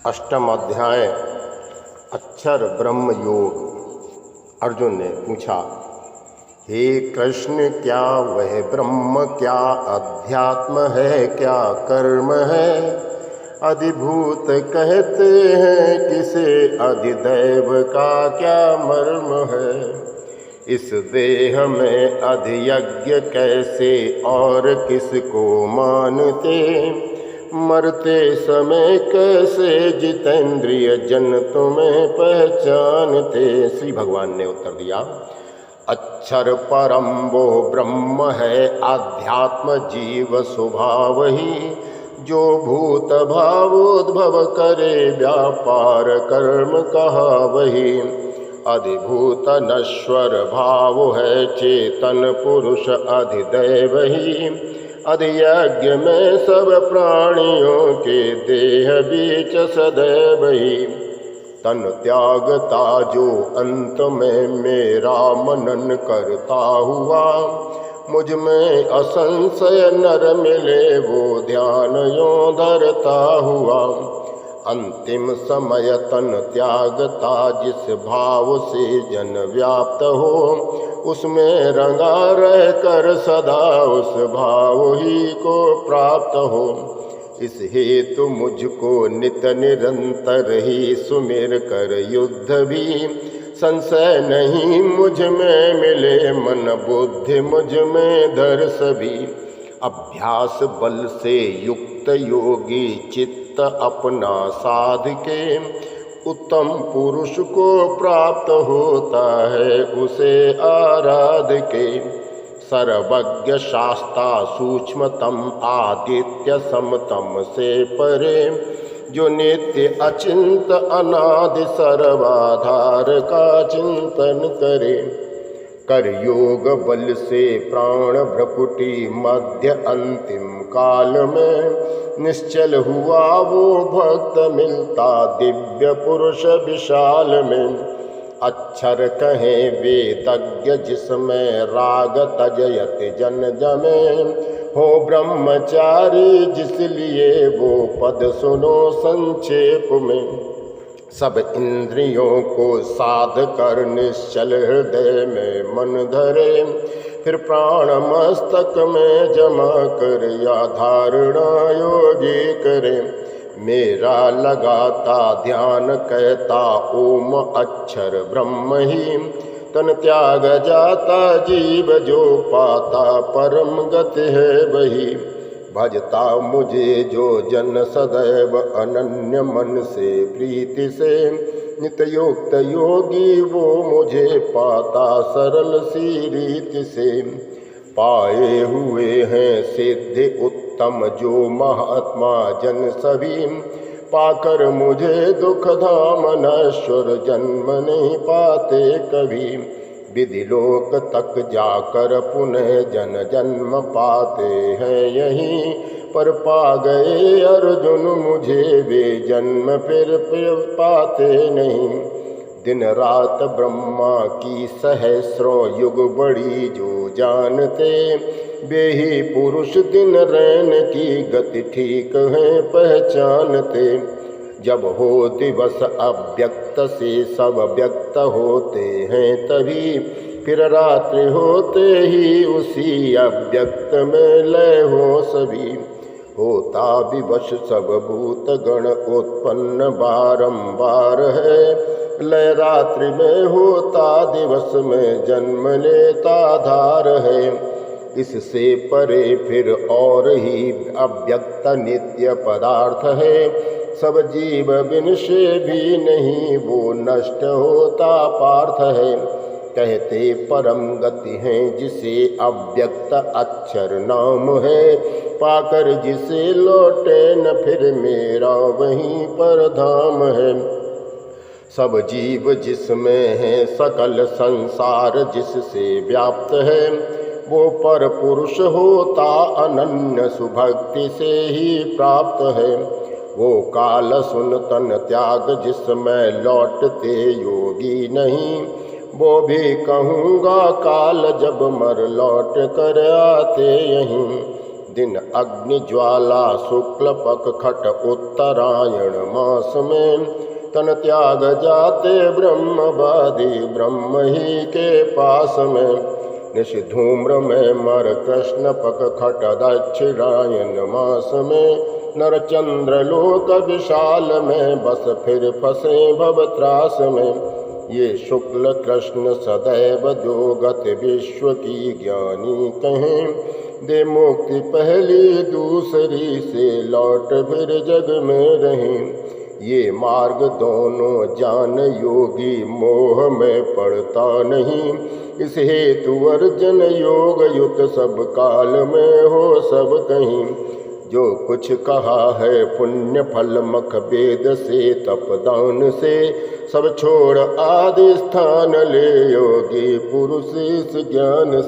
अष्टम अध्याय अक्षर ब्रह्म योग। अर्जुन ने पूछा, हे कृष्ण, क्या वह ब्रह्म, क्या अध्यात्म है, क्या कर्म है? अधिभूत कहते हैं किसे, अधिदैव का क्या मर्म है? इस देह में अधियज्ञ कैसे और किसको मानते? मरते समय कैसे जितेंद्रिय जन तुम्हें पहचानते? श्री भगवान ने उत्तर दिया, अक्षर परम वो ब्रह्म है, आध्यात्म जीव स्वभाव ही, जो भूत भावोद्भव करे, व्यापार कर्म कहा वही। अधिभूत नश्वर भाव है, चेतन पुरुष अधिदैव ही, अधियज्ञ में सब प्राणियों के देह बीच सदैव ही। तन त्यागता जो अंत में मेरा मनन करता हुआ, मुझ में असंशय नर मिले वो ध्यान यों धरता हुआ। अंतिम समय तन त्यागता जिस भाव से जन व्याप्त हो, उसमें रंगा रह कर सदा उस भाव ही को प्राप्त हो। इस हेतु मुझको नित निरंतर ही सुमिर कर युद्ध भी, संशय नहीं मुझ में मिले मन बुद्धि मुझ में धर सभी। अभ्यास बल से युक्त योगी चित्त अपना साध के, उत्तम पुरुष को प्राप्त होता है उसे आराध के। सर्वज्ञ शास्ता सूक्ष्मतम आदित्य समतम से परे, जो नित्य अचिंत अनादि सर्वाधार का चिंतन करे। कर योग बल से प्राण भ्रकुटी मध्य अंतिम काल में, निश्चल हुआ वो भक्त मिलता दिव्य पुरुष विशाल में। अक्षर कहें वेदज्ञ जिसमें राग तजयत जन जमे, हो ब्रह्मचारी जिसलिए वो पद सुनो संक्षेप में। सब इंद्रियों को साध कर निश्चल हृदय में मन धरे, फिर प्राण मस्तक में जमा कर या धारणा योगी करे। मेरा लगाता ध्यान कहता ओम अक्षर ब्रह्म ही, तन त्याग जाता जीव जो पाता परम गति है वही। भजता मुझे जो जन सदैव अनन्य मन से प्रीति से, नितयुक्त योगी वो मुझे पाता सरल सी रीति से। पाए हुए हैं सिद्धि उत्तम जो महात्मा जन सभी, पाकर मुझे दुख धाम नश्वर जन्म नहीं पाते कभी। विधि लोक तक जाकर पुनः जन जन्म पाते हैं यहीं, पर पा गए अर्जुन मुझे वे जन्म फिर पाते नहीं। दिन रात ब्रह्मा की सहस्रों युग बड़ी जो जानते, वे ही पुरुष दिन रैन की गति ठीक है पहचानते। जब हो दिवस अव्यक्त से सब व्यक्त होते हैं तभी, फिर रात्रि होते ही उसी अव्यक्त में लय हो सभी। होता विवश सब भूत गण उत्पन्न बारंबार है, लय रात्रि में होता दिवस में जन्म लेता धार है। इससे परे फिर और ही अव्यक्त नित्य पदार्थ है, सब जीव बिन से भी नहीं वो नष्ट होता पार्थ है। कहते परम गति है जिसे अव्यक्त अक्षर नाम है, पाकर जिसे लौटे न फिर मेरा वहीं पर धाम है। सब जीव जिसमें है सकल संसार जिससे व्याप्त है, वो पर पुरुष होता अनन्य सुभक्ति से ही प्राप्त है। वो काल सुन तन त्याग जिसमें लौटते योगी नहीं, वो भी कहूँगा काल जब मर लौट कर आते यहीं। दिन अग्नि ज्वाला शुक्ल पक खट उत्तरायण मास में तन त्याग जाते ब्रह्मवादी ब्रह्म ही के पास में निशिधूम्र में मर कृष्ण पक खट दक्षिणायन मास में नर चंद्र लोक विशाल में बस फिर फंसे भव त्रास में ये शुक्ल कृष्ण सदैव जो गति विश्व की ज्ञानी कहें दे मुक्ति पहली दूसरी से लौट फिर जग में रहें ये मार्ग दोनों जान योगी मोह में पड़ता नहीं इस हेतु अर्जन योग युत सब काल में हो सब कहीं जो कुछ कहा है पुण्य फल मख वेद से तपदान से सब छोड़ आदि स्थान ले योगी पुरुष इस ज्ञान